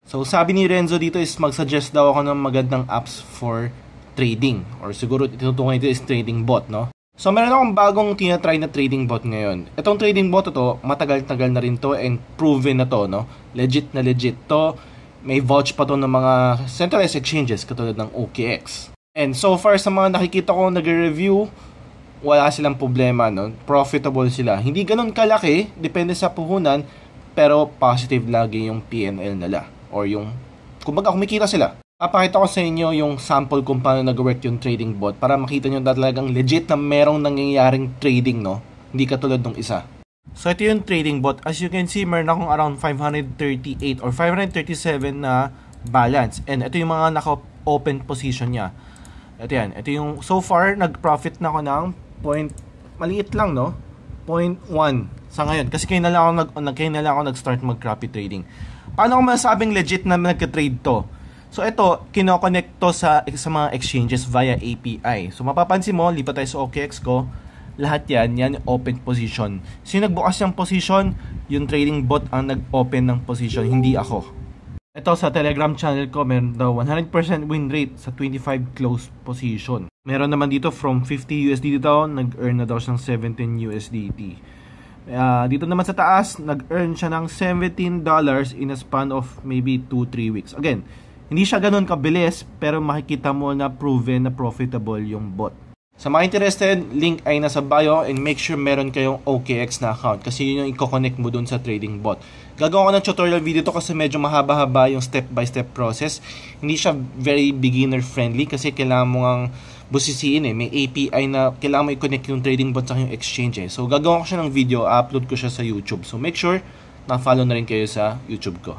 So sabi ni Renzo dito is mag-suggest daw ako ng magandang apps for trading, or siguro tinutukoy ito is trading bot, no? So meron akong bagong tinatry na trading bot ngayon. Itong trading bot to, matagal-tagal na rin to and proven na to, no? Legit na legit to. May vouch pa to ng mga centralized exchanges katulad ng OKX. And so far sa mga nakikita ko nagre-review, wala silang problema, no? Profitable sila. Hindi ganun kalaki, depende sa puhunan, pero positive lagi yung PNL nila. Or yung, kumbaga kumikita sila. Papakita ko sa inyo yung sample kung paano nag-work yung trading bot para makita nyo na talagang legit na merong nangyayaring trading, no? Hindi katulad ng isa. So ito yung trading bot. As you can see, meron akong around 538 or 537 na balance. And ito yung mga naka-open position niya. Ito yan. Ito yung, so far, nag-profit na ako ng maliit lang, no? 0.1 sa ngayon. Kasi kaya na lang ako nag-start mag-copy trading. Paano ko masabing legit na nagka-trade to? So ito, kinoconnect to sa mga exchanges via API. So mapapansin mo, lipat tayo sa OKX ko, lahat yan open position. Sino nagbukas ng position? Yung trading bot ang nag-open ng position, hindi ako. Ito sa Telegram channel ko, meron daw 100% win rate sa 25 close position. Meron naman dito from 50 USDT daw, nag-earn na daw siyang 17 USDT. Dito naman sa taas, nag-earn siya ng $17 in a span of maybe 2-3 weeks. Again, hindi siya ganun kabilis, pero makikita mo na proven na profitable yung bot. Sa mga interested, link ay nasa bio and make sure meron kayong OKX na account kasi yun yung i-connect mo dun sa trading bot. Gagawa ko ng tutorial video to kasi medyo mahaba-haba yung step-by-step process. Hindi siya very beginner-friendly kasi kailangan mo ngang busisiin may API na kailangan mo i-connect yung trading bot sa yung exchange So gagawa ko siya ng video, upload ko siya sa YouTube. So make sure na follow na rin kayo sa YouTube ko.